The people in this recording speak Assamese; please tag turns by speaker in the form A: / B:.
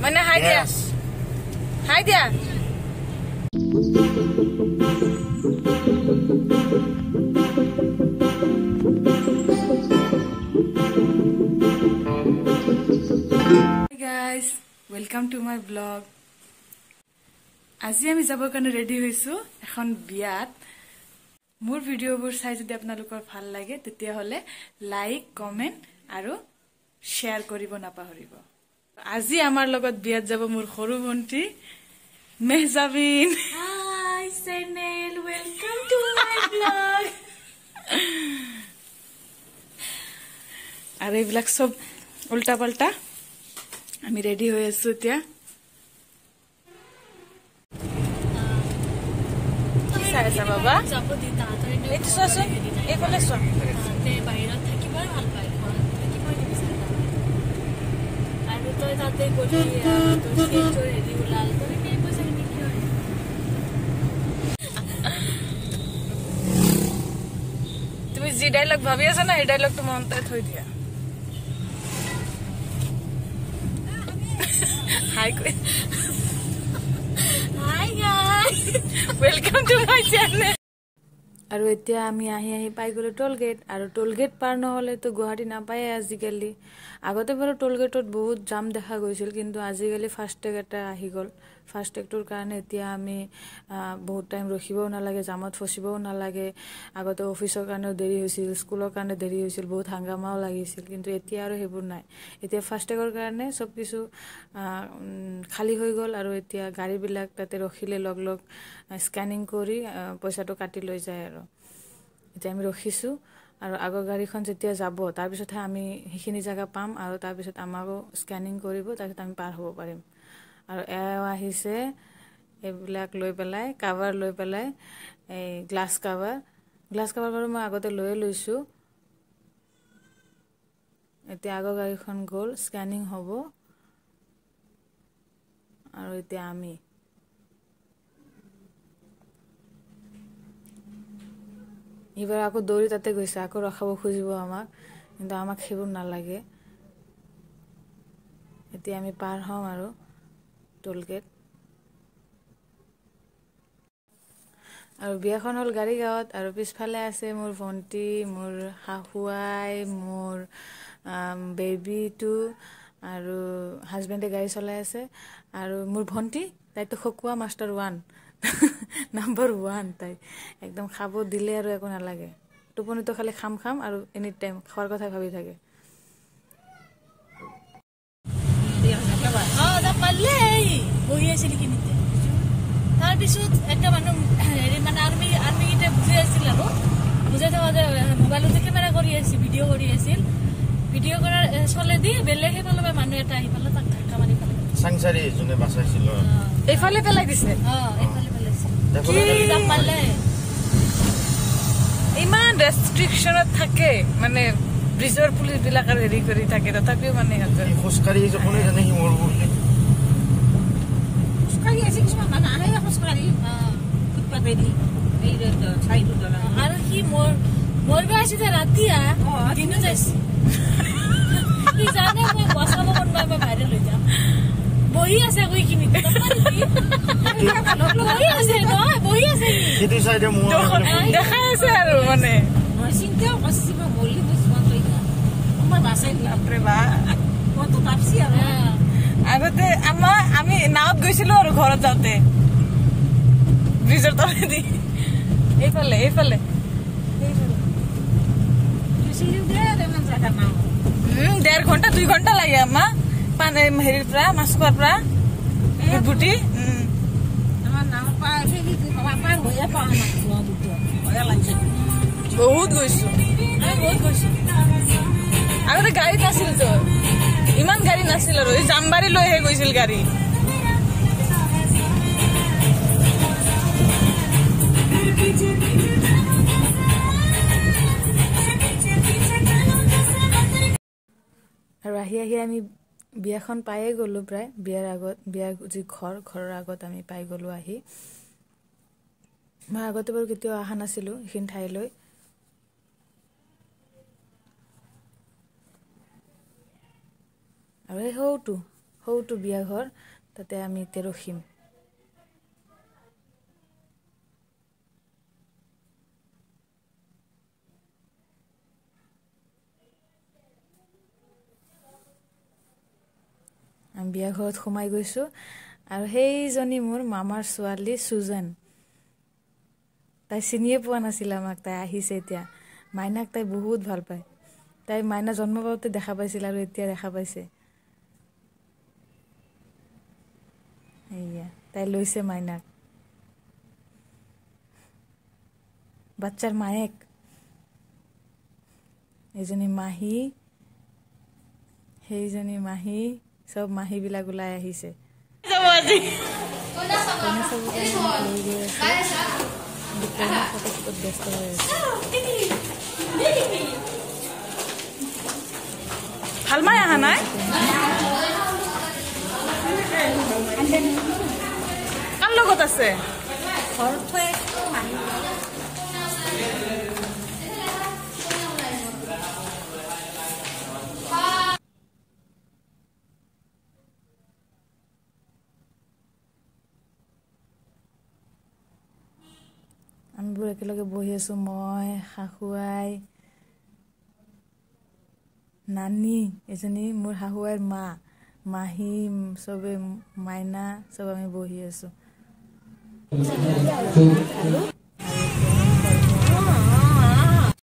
A: মানে হাই দিয়া হাই দিয়া guys welcome to my vlog আজি আমি যাবৰ কাৰণে ৰেডি হৈছো এখন বিয়াত মোৰ ভিডিঅ'বোৰ চাই যদি আপোনালোকৰ ভাল লাগে তেতিয়া হলে লাইক কমেন্ট আৰু শেয়াৰ কৰিব নাপাহৰিব আজি আমাৰ লগত বিয়াত যাব মোৰ সৰু ভন্টি Mehjabin hi channel welcome to my blog আৰু এইবিলাক সব উল্টা পাল্টা আমি ৰেডি হৈ আছো এতিয়া চাইছা বাবা যাব দি তাড়াতাড়ি এইটো চোৱাচোন এইফালে চোৱা তে বাহিৰত থাকিবই ভাল পায় ঘৰত থাকিবই নিবিচাৰে আৰু তই তাতে গলি তোৰ চেঞ্জৰ হেৰি ওলাল তই কি পইচা কিনি কি হয় তুমি যি ডায়লগ ভাবি আছা না এই ডায়লগটো মনতে থৈ দিয়া হাই কই hi guys welcome to my channel আৰু এতিয়া আমি আহি পাই গলো টোল গেট আৰু টোল গেট পাৰ নহলে তো গুৱাহাটী নাপায় আজিকালি আগতে বাৰু টোল গেটত বহুত জাম দেখা গৈছিল কিন্তু আজিকালি ফাস্ট্যাগ এটা আহি গল ফাস্ট্যাগটোৰ কাৰণে এতিয়া আমি বহুত টাইম ৰখিবও নালাগে জামত ফচিবও নালাগে আগতে অফিসৰ কাৰণে দেৰি হৈছিল স্কুলৰ কাৰণে দেৰি হৈছিল বহুত হাংগামাও লাগিছিল কিন্তু এতিয়া আৰু হেবোৰ নাই এতিয়া ফাস্ট্যাগৰ কাৰণে সব কিছু খালি হৈ গল আৰু এতিয়া গাড়ী বিলাক তাতে ৰখিলে লগ লগ স্ক্যানিং কৰি পইচাটো কাটি লৈ যায় আৰু এতিয়া আমি ৰখিছো আৰু আগৰ গাড়ীখন যেতিয়া যাব তাৰ পিছতহে আমি হিখিনি জায়গা পাম আৰু তাৰ পিছত আমাকো স্ক্যানিং কৰিব তাৰ পিছত আমি পাৰ হ'ব পাৰিম আৰু এও আহিছে এইবিলাক লৈ পেলাই কভাৰ লৈ পেলাই এই গ্লাস কভাৰ বাৰু মই আগতে লৈছো এতিয়া আগৰ গাড়ীখন গ'ল স্ক্যানিং হ'ব আৰু এতিয়া আমি ইবাৰ আকৌ দৌৰি তাতে গৈছে আকৌ ৰখাব খুজিব আমাক কিন্তু আমাক খেবুৰ নালাগে এতিয়া আমি পাৰ হম আৰু টোল গেট আৰু বিয়াখন হল গাড়ী গাঁৱত আৰু পিছফালে আছে মোৰ ভন্টি মোৰ হাহুৱাই মোৰ বেবিটো আৰু হাজবেণ্ডে গাড়ী চলাই আছে আৰু মোৰ ভন্টি তাইতো খকুৱা মাষ্টাৰ 1 নাম্বাৰ 1 তাই একদম খাব দিলে আৰু একো নালাগে টোপনিটো খালি খাম আৰু এনি টাইম খোৱাৰ কথা ভাবি থাকে দা পালে বহি আছিল কিনিতে তাৰ পিছত একটা মানুহ হেৰি মানে আৰ্মি গিটা বুজি আছিল আৰু বুজাই থকা যে মোবাইলতে কেমেৰা কৰি আছিল ভিডিঅ' কৰি আছিল ভিডিঅ' কৰাৰ চলে দি বেলেগ সেইফালে মানুহ এটা আহি পালে তাক ধাক্কা মাৰি পালে সাংসাৰী জনে বাঁচাইছিল এইফালে পেলাই দিছে এইফালে পেলাইছে কি দাম পালে ইমান ৰেষ্ট্ৰিকশনত থাকে মানে ব্ৰিজৰ পুলিচ বিলাকৰ হেৰি কৰি থাকে তথাপিও মানে খোজকাঢ়ি যখনে জানে সি মোৰ খোজকাঢ়ি আছে কিছুমান মানুহ আহে খোজকাঢ়ি ফুটপাথে দি এই চাইডত আৰু সি মোৰ গাইছে ৰাতিয়া দিনো যাইছে কি জানে মই বসাব মন মই বাইরে লৈ যাম বহি আছে কই কিনি বহি আছে নহয় বহি আছে সিটো সাইডে মু দেখা আছে আৰু মানে মই চিন্তাও করছি মই বলি বুঝমান তই মই বাসাই লাপরে বা কত তাপসি আৰু আগতে আমি নাওত গৈছিলো আৰু ঘৰত যাওতে ব্ৰিজৰ তলেদি এইফালে দেড় ঘন্টা 2 ঘন্টা লাগে আম্মা পানে হেৰিৰ পৰা মাছখোৱাৰ পৰা বুটি আমাৰ নাম পাই হেৰি পাপা হৈয়া পা মাছখোৱা বুটি হৈয়া লাগিছে বহুত গৈছো আগতে গাড়ী নাছিল তো ইমান গাড়ী নাছিল আৰু এই জামবাৰী লৈহে গৈছিল গাড়ী আৰু আহি আমি বিয়াখন পায়ে গলো প্ৰায় বিয়াৰ আগত বিয়াৰ যি ঘৰৰ আগত আমি পাই গলো আহি মই আগতে বাৰু কেতিয়াও আহা নাছিলো এইখিনি ঠাইলৈ আৰু এই সৌটো বিয়া ঘৰ তাতে আমি এতিয়া ৰখিম আমি বিয়া ঘৰত সোমাই গৈছো আৰু সেইজনী মোৰ মামাৰ ছোৱালী সুজন তাই চিনিয়ে পোৱা নাছিল আমাক তাই আহিছে এতিয়া মাইনাক তাই বহুত ভাল পায় তাই মাইনা জন্ম পাওঁতে দেখা পাইছিল আৰু এতিয়া দেখা পাইছে এইয়া তাই লৈছে মাইনাক বাচ্চাৰ মায়েক এইজনী মাহী সেইজনী মাহী সব মাহীবিলাক ওলাই আহিছে ব্যস্ত হৈ আছে ভাল মাই অহা নাই কাৰ লগত আছে আমিবোৰ একেলগে বহি আছো মই শাহুৱাই নানি এজনী মোৰ শাহুৱাইৰ মা মাহী চবে মাইনা চব আমি বহি আছো